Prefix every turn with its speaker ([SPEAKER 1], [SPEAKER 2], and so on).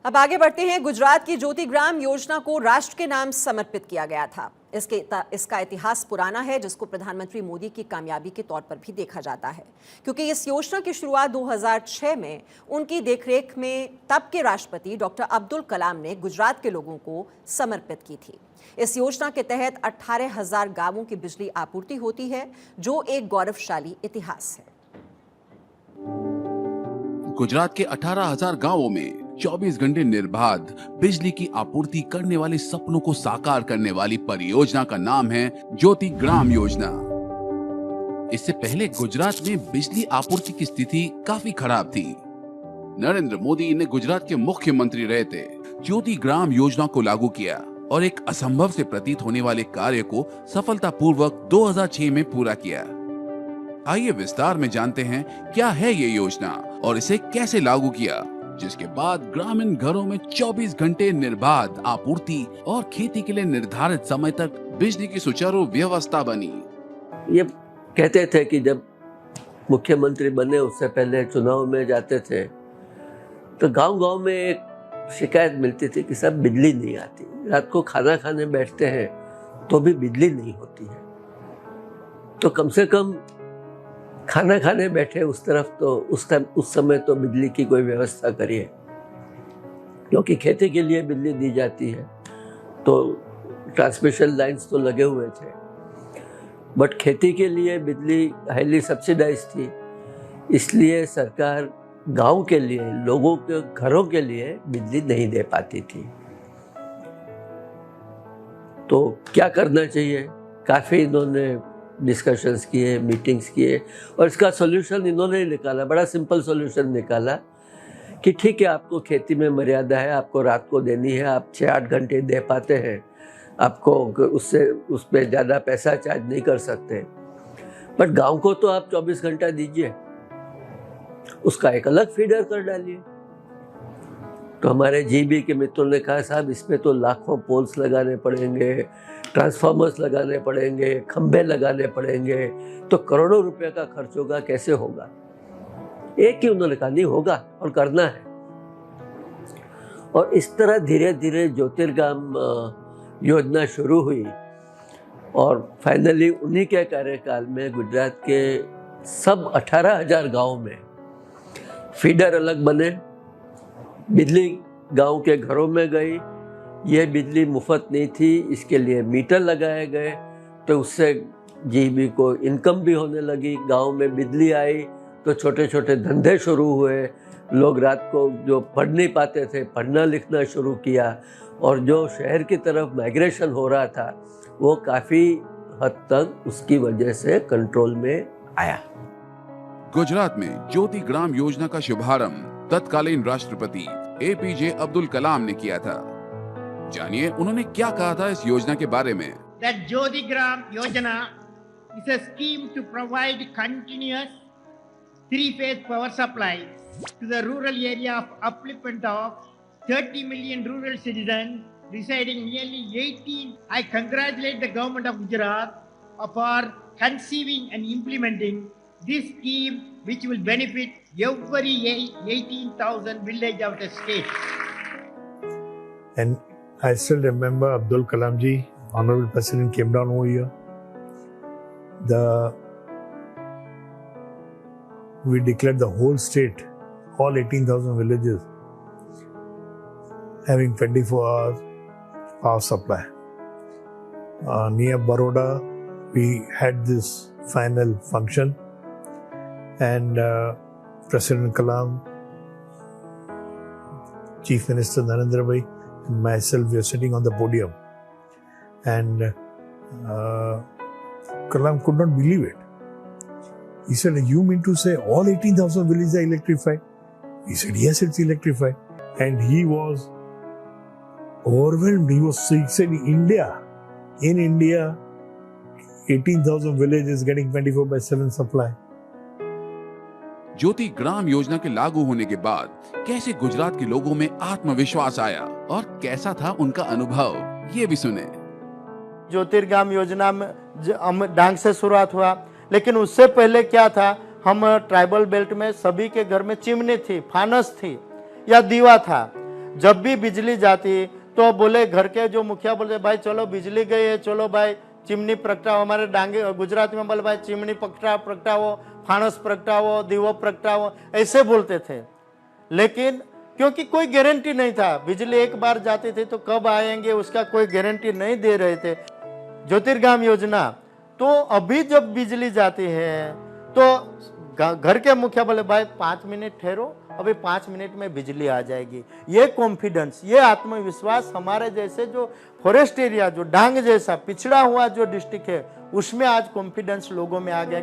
[SPEAKER 1] अब आगे बढ़ते हैं। गुजरात की ज्योति ग्राम योजना को राष्ट्र के नाम समर्पित किया गया था। इसका इतिहास पुराना है, जिसको प्रधानमंत्री मोदी की कामयाबी के तौर पर भी देखा जाता है, क्योंकि इस योजना की शुरुआत 2006 में उनकी देखरेख में तब के राष्ट्रपति डॉक्टर अब्दुल कलाम ने गुजरात के लोगों को समर्पित की थी। इस योजना के तहत 18,000 गांवों की बिजली आपूर्ति होती है, जो एक गौरवशाली इतिहास है।
[SPEAKER 2] गुजरात के 18,000 गांवों में 24 घंटे निर्बाध बिजली की आपूर्ति करने वाले सपनों को साकार करने वाली परियोजना का नाम है ज्योति ग्राम योजना। इससे पहले गुजरात में बिजली आपूर्ति की स्थिति काफी खराब थी। नरेंद्र मोदी ने गुजरात के मुख्यमंत्री रहते ज्योति ग्राम योजना को लागू किया और एक असंभव से प्रतीत होने वाले कार्य को सफलतापूर्वक 2006 में पूरा किया। आइए विस्तार में जानते हैं क्या है ये योजना और इसे कैसे लागू किया, जिसके बाद ग्रामीण घरों में 24 घंटे निर्बाध आपूर्ति और खेती के लिए निर्धारित समय तक बिजली की सुचारू व्यवस्था बनी।
[SPEAKER 3] ये कहते थे कि जब मुख्यमंत्री बने उससे पहले चुनाव में जाते थे तो गांव-गांव में एक शिकायत मिलती थी कि सब बिजली नहीं आती। रात को खाना खाने बैठते हैं तो भी बिजली नहीं होती है। तो कम से कम खाना खाने बैठे उस तरफ तो उस समय तो बिजली की कोई व्यवस्था करिए, क्योंकि खेती के लिए बिजली दी जाती है तो ट्रांसमिशन लाइंस तो लगे हुए थे, बट खेती के लिए बिजली हाईली सब्सिडाइज थी। इसलिए सरकार गांव के लिए, लोगों के घरों के लिए बिजली नहीं दे पाती थी। तो क्या करना चाहिए, काफ़ी इन्होंने डिस्कशंस किए, मीटिंग्स किए और इसका सॉल्यूशन इन्होंने निकाला। बड़ा सिंपल सॉल्यूशन निकाला कि ठीक है, आपको खेती में मर्यादा है, आपको रात को देनी है, आप 6-8 घंटे दे पाते हैं, आपको उस पर ज़्यादा पैसा चार्ज नहीं कर सकते, बट गांव को तो आप 24 घंटा दीजिए, उसका एक अलग फीडर कर डालिए। तो हमारे जीबी के मित्रों ने कहा, साहब इसमें तो लाखों पोल्स लगाने पड़ेंगे, ट्रांसफार्मर्स लगाने पड़ेंगे, खंभे लगाने पड़ेंगे, तो करोड़ों रुपए का खर्च होगा, कैसे होगा। एक ही उन्होंने कहा, नहीं होगा और करना है। और इस तरह धीरे धीरे ज्योतिर्गाम योजना शुरू हुई और फाइनली उन्हीं के कार्यकाल में गुजरात के सब 18,000 गाँव में फीडर अलग बने, बिजली गांव के घरों में गई। यह बिजली मुफ्त नहीं थी, इसके लिए मीटर लगाए गए, तो उससे जीबी को इनकम भी होने लगी। गांव में बिजली आई तो छोटे छोटे धंधे शुरू हुए, लोग रात को जो पढ़ नहीं पाते थे पढ़ना लिखना शुरू किया और जो शहर की तरफ माइग्रेशन हो रहा था वो काफ़ी हद तक उसकी वजह से कंट्रोल में आया।
[SPEAKER 2] गुजरात में ज्योति ग्राम योजना का शुभारंभ तत्कालीन राष्ट्रपति एपीजे अब्दुल कलाम ने किया था। जानिए उन्होंने क्या कहा था इस योजना के बारे में।
[SPEAKER 4] That Jyoti Gram Yojana is a scheme to provide continuous 3-phase power supply to the rural area of upliftment of 30 million rural citizens residing nearly 18. I congratulate the government of Gujarat for conceiving and implementing this scheme, which will benefit every 18,000 village of the state.
[SPEAKER 5] And I still remember Abdul Kalam ji, Honorable President, came down over here. We declared the whole state, all 18,000 villages, having 24 hours power supply. Near Baroda, we had this final function, and President Kalam, Chief Minister Narendra Bhai, and myself were sitting on the podium, and Kalam could not believe it. He said, "You mean to say all 18,000 villages are electrified?" He said, "Yes, it's electrified." And he was overwhelmed. He said, in India, 18,000 villages getting 24/7 supply.
[SPEAKER 2] ज्योति ग्राम योजना के लागू होने के बाद कैसे गुजरात के लोगों में आत्मविश्वास आया और कैसा था उनका अनुभव, ये भी सुने।
[SPEAKER 6] ज्योतिर्गाम योजना में डांग से शुरुआत हुआ, लेकिन उससे पहले क्या था, हम ट्राइबल बेल्ट में सभी के घर में चिमनी थी, फानस थी या दीवा था, जब भी बिजली जाती तो बोले घर के जो मुखिया बोलते भाई चलो बिजली गई है, चलो भाई चिमनी प्रगटाओ। हमारे डांगे गुजरात में बोले भाई चिमनी प्रगटाओ, फानस प्रगटाओ, दीवो प्रगटाओ, ऐसे बोलते थे। लेकिन क्योंकि कोई गारंटी नहीं था, बिजली एक बार जाती थी तो कब आएंगे उसका कोई गारंटी नहीं दे रहे थे। ज्योतिर्गाम योजना तो अभी जब बिजली जाती है तो घर के मुखिया बोले भाई 5 मिनट ठहरो, अभी 5 मिनट में बिजली आ जाएगी। ये कॉन्फिडेंस, ये आत्मविश्वास हमारे जैसे जो फॉरेस्ट एरिया, जो डांग जैसा पिछड़ा हुआ जो डिस्ट्रिक्ट है, उसमें आज कॉन्फिडेंस लोगों में आ गया।